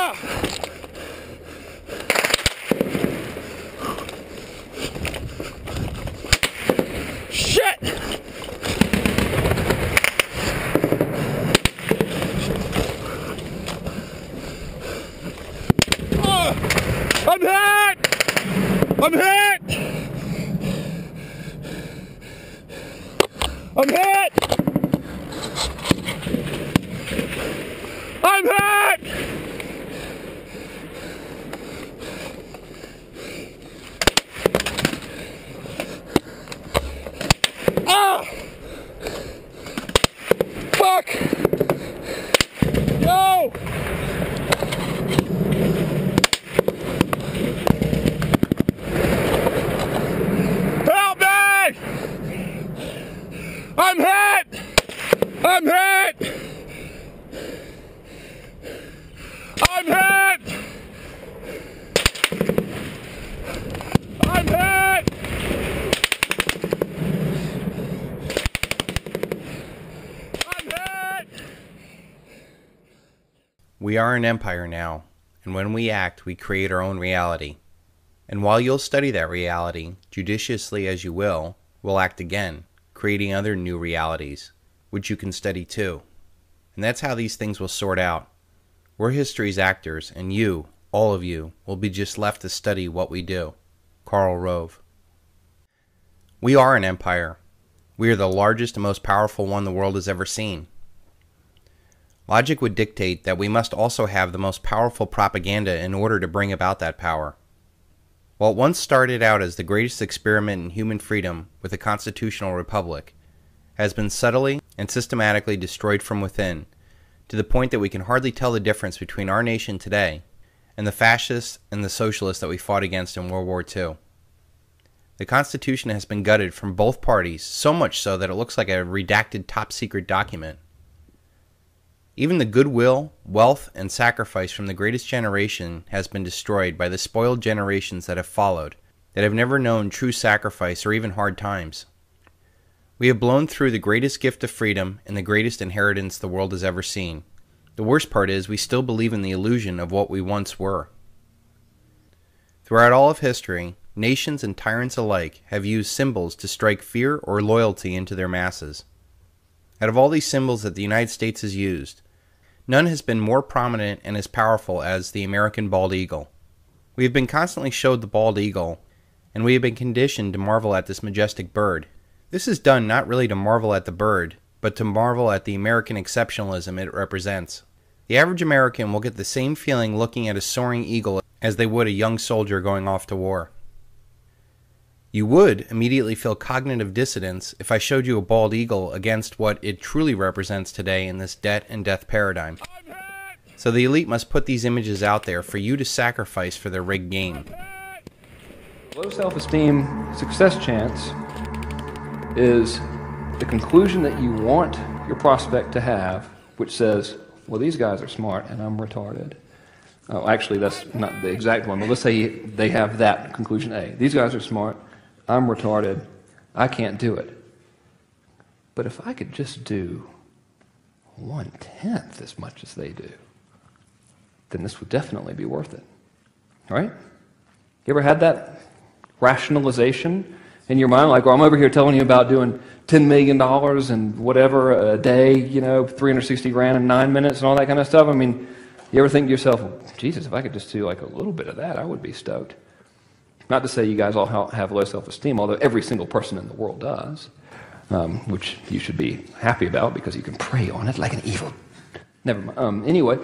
Ah! Shit! I'm hit! I'm hit! I'm hit! I'm hit! Ah! Fuck! No! Help me! I'm hit! I'm hit! I'm hit! I'm hit! I'm hit! We are an empire now, and when we act, we create our own reality. And while you'll study that reality, judiciously as you will, we'll act again, creating other new realities, which you can study too. And that's how these things will sort out. We're history's actors, and you, all of you, will be just left to study what we do. Karl Rove. We are an empire. We are the largest and most powerful one the world has ever seen. Logic would dictate that we must also have the most powerful propaganda in order to bring about that power. While it once started out as the greatest experiment in human freedom with a constitutional republic, it has been subtly and systematically destroyed from within, to the point that we can hardly tell the difference between our nation today and the fascists and the socialists that we fought against in World War II. The Constitution has been gutted from both parties, so much so that it looks like a redacted top-secret document. Even the goodwill, wealth, and sacrifice from the greatest generation has been destroyed by the spoiled generations that have followed, that have never known true sacrifice or even hard times. We have blown through the greatest gift of freedom and the greatest inheritance the world has ever seen. The worst part is we still believe in the illusion of what we once were. Throughout all of history, nations and tyrants alike have used symbols to strike fear or loyalty into their masses. Out of all these symbols that the United States has used, none has been more prominent and as powerful as the American bald eagle. We have been constantly showed the bald eagle, and we have been conditioned to marvel at this majestic bird. This is done not really to marvel at the bird, but to marvel at the American exceptionalism it represents. The average American will get the same feeling looking at a soaring eagle as they would a young soldier going off to war. You would immediately feel cognitive dissonance if I showed you a bald eagle against what it truly represents today in this debt and death paradigm. So the elite must put these images out there for you to sacrifice for their rigged game. Low self-esteem success chance is the conclusion that you want your prospect to have, which says, well, these guys are smart and I'm retarded. Oh, actually, that's not the exact one, but let's say they have that conclusion A. These guys are smart, I'm retarded, I can't do it. But if I could just do 1/10 as much as they do, then this would definitely be worth it. Right? You ever had that rationalization in your mind? Like, well, I'm over here telling you about doing $10 million and whatever a day, 360 grand in 9 minutes and all that kind of stuff. I mean, you ever think to yourself, well, Jesus, if I could just do like a little bit of that, I would be stoked. Not to say you guys all have low self-esteem, although every single person in the world does, which you should be happy about because you can prey on it like an evil. Never mind. Anyway,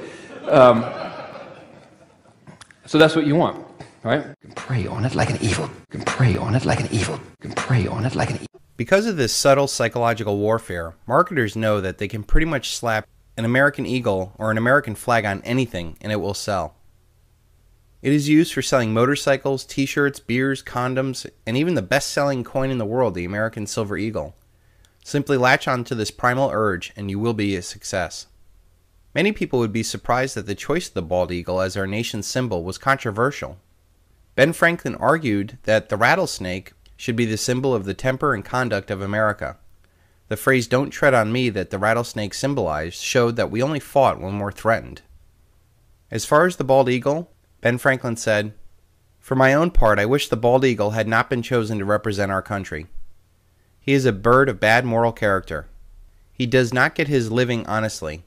so that's what you want, right? You can prey on it like an evil. You can prey on it like an evil. You can prey on it like an evil. Because of this subtle psychological warfare, marketers know that they can pretty much slap an American eagle or an American flag on anything and it will sell. It is used for selling motorcycles, t-shirts, beers, condoms, and even the best-selling coin in the world, the American Silver Eagle. Simply latch on to this primal urge and you will be a success. Many people would be surprised that the choice of the bald eagle as our nation's symbol was controversial. Ben Franklin argued that the rattlesnake should be the symbol of the temper and conduct of America. The phrase "don't tread on me" that the rattlesnake symbolized showed that we only fought when we're threatened. As far as the bald eagle, Ben Franklin said, "For my own part, I wish the bald eagle had not been chosen to represent our country. He is a bird of bad moral character. He does not get his living honestly.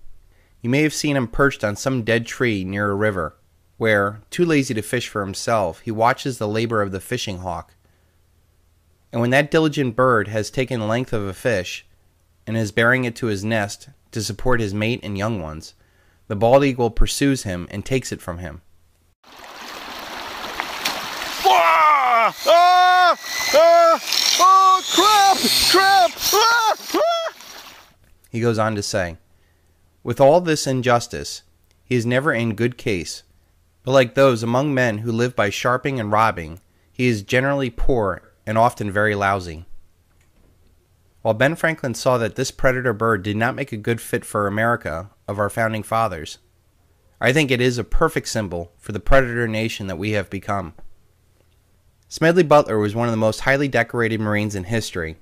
You may have seen him perched on some dead tree near a river, where, too lazy to fish for himself, he watches the labor of the fishing hawk. And when that diligent bird has taken length of a fish, and is bearing it to his nest to support his mate and young ones, the bald eagle pursues him and takes it from him." Ah! Ah! Ah! Oh, crap! Crap! Ah! Ah! He goes on to say, "With all this injustice, he is never in good case, but like those among men who live by sharping and robbing, he is generally poor and often very lousy." While Ben Franklin saw that this predator bird did not make a good fit for America of our founding fathers, I think it is a perfect symbol for the predator nation that we have become. Smedley Butler was one of the most highly decorated Marines in history.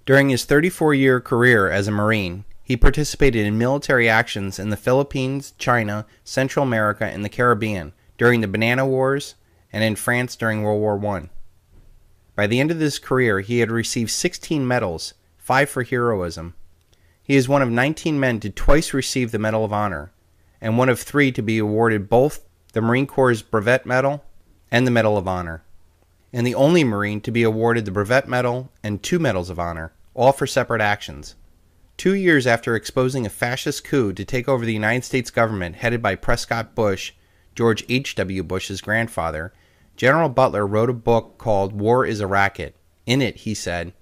During his 34-year career as a Marine, he participated in military actions in the Philippines, China, Central America, and the Caribbean during the Banana Wars, and in France during World War I. By the end of his career, he had received 16 medals, 5 for heroism. He is one of 19 men to twice receive the Medal of Honor, and one of 3 to be awarded both the Marine Corps' Brevet Medal and the Medal of Honor, and the only Marine to be awarded the Brevet Medal and 2 Medals of Honor, all for separate actions. 2 years after exposing a fascist coup to take over the United States government headed by Prescott Bush, George H.W. Bush's grandfather, General Butler wrote a book called War is a Racket. In it, he said,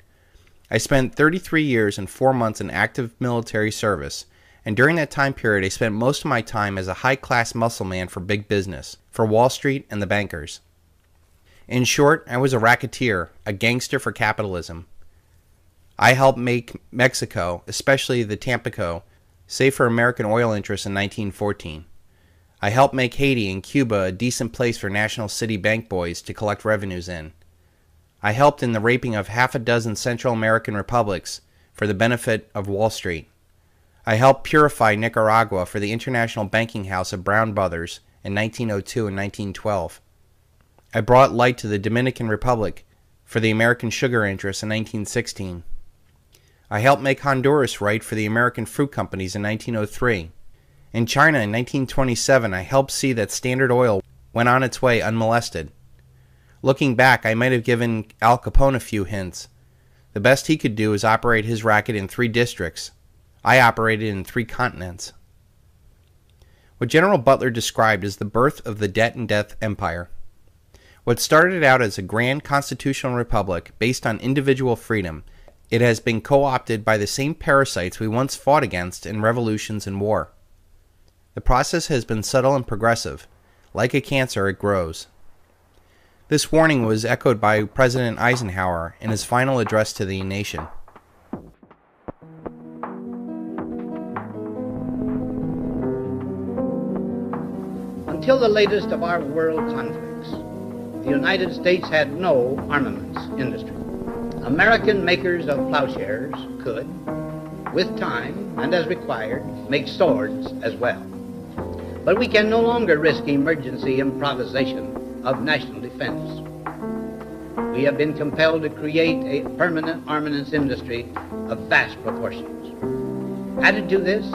"I spent 33 years and 4 months in active military service, and during that time period I spent most of my time as a high-class muscle man for big business, for Wall Street and the bankers. In short, I was a racketeer, a gangster for capitalism. I helped make Mexico, especially the Tampico, safe for American oil interests in 1914. I helped make Haiti and Cuba a decent place for National City Bank boys to collect revenues in. I helped in the raping of half a dozen Central American republics for the benefit of Wall Street. I helped purify Nicaragua for the International Banking House of Brown Brothers in 1902 and 1912. I brought light to the Dominican Republic for the American sugar interests in 1916. I helped make Honduras right for the American fruit companies in 1903. In China in 1927, I helped see that Standard Oil went on its way unmolested. Looking back, I might have given Al Capone a few hints. The best he could do is operate his racket in 3 districts. I operated in 3 continents." What General Butler described is the birth of the debt and death empire. What started out as a grand constitutional republic based on individual freedom, it has been co-opted by the same parasites we once fought against in revolutions and war. The process has been subtle and progressive. Like a cancer, it grows. This warning was echoed by President Eisenhower in his final address to the nation. Until the latest of our world conflicts, the United States had no armaments industry. American makers of plowshares could, with time and as required, make swords as well. But we can no longer risk emergency improvisation of national defense. We have been compelled to create a permanent armaments industry of vast proportions. Added to this,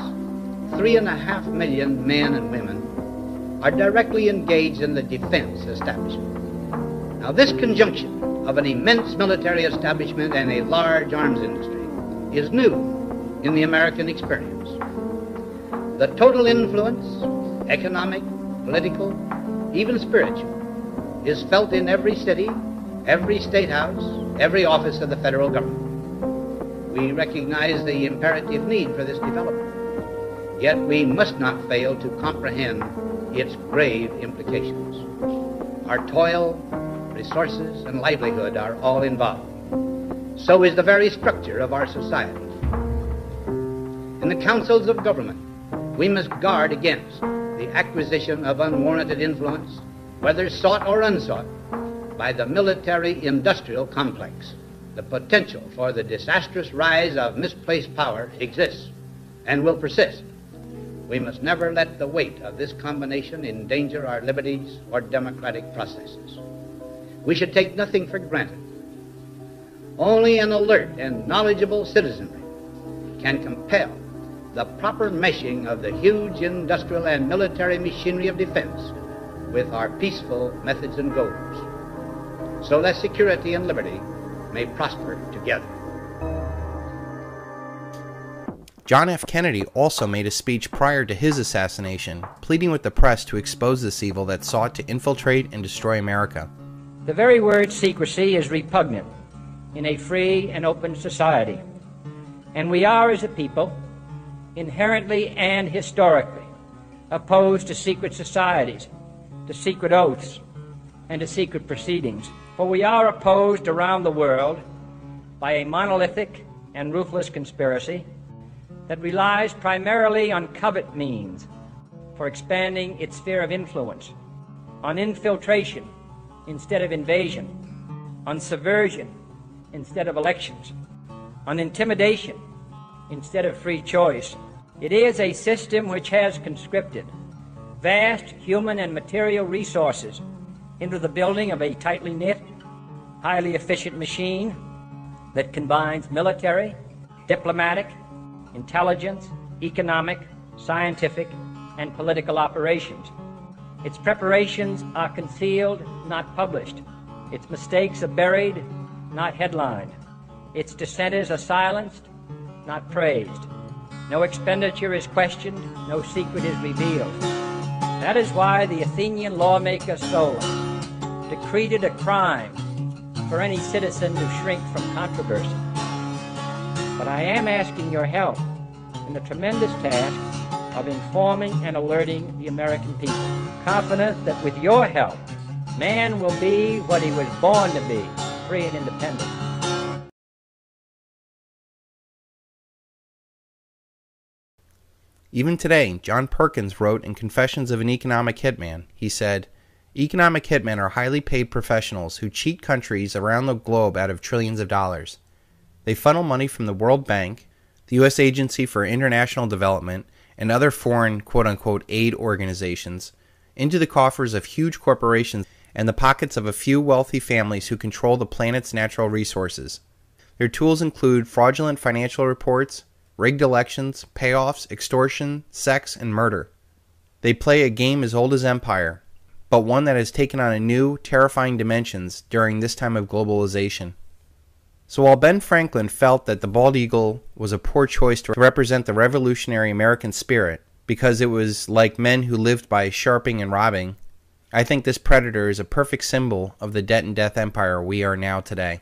3.5 million men and women are directly engaged in the defense establishment. Now, this conjunction of an immense military establishment and a large arms industry is new in the American experience. The total influence, economic, political, even spiritual, is felt in every city, every state house, every office of the federal government. We recognize the imperative need for this development, yet we must not fail to comprehend its grave implications. Our toil, resources, and livelihood are all involved. So is the very structure of our society. In the councils of government, we must guard against the acquisition of unwarranted influence, whether sought or unsought, by the military-industrial complex. The potential for the disastrous rise of misplaced power exists and will persist. We must never let the weight of this combination endanger our liberties or democratic processes. We should take nothing for granted. Only an alert and knowledgeable citizenry can compel the proper meshing of the huge industrial and military machinery of defense with our peaceful methods and goals, so that security and liberty may prosper together. John F. Kennedy also made a speech prior to his assassination, pleading with the press to expose this evil that sought to infiltrate and destroy America. The very word secrecy is repugnant in a free and open society, and we are, as a people, inherently and historically opposed to secret societies, to secret oaths, and to secret proceedings. For we are opposed around the world by a monolithic and ruthless conspiracy that relies primarily on covert means for expanding its sphere of influence, on infiltration instead of invasion, on subversion instead of elections, on intimidation instead of free choice. It is a system which has conscripted vast human and material resources into the building of a tightly knit, highly efficient machine that combines military, diplomatic, intelligence, economic, scientific, and political operations. Its preparations are concealed, not published. Its mistakes are buried, not headlined. Its dissenters are silenced, not praised. No expenditure is questioned, no secret is revealed. That is why the Athenian lawmaker Solon decreed it a crime for any citizen to shrink from controversy. But I am asking your help in the tremendous task of informing and alerting the American people, confident that with your help, man will be what he was born to be, free and independent. Even today, John Perkins wrote in Confessions of an Economic Hitman, he said, "Economic hitmen are highly paid professionals who cheat countries around the globe out of trillions of dollars. They funnel money from the World Bank, the U.S. Agency for International Development, and other foreign quote-unquote aid organizations into the coffers of huge corporations and the pockets of a few wealthy families who control the planet's natural resources. Their tools include fraudulent financial reports, rigged elections, payoffs, extortion, sex, and murder. They play a game as old as empire, but one that has taken on a new, terrifying dimensions during this time of globalization." So while Ben Franklin felt that the bald eagle was a poor choice to represent the revolutionary American spirit because it was like men who lived by sharping and robbing, I think this predator is a perfect symbol of the debt and death empire we are now today.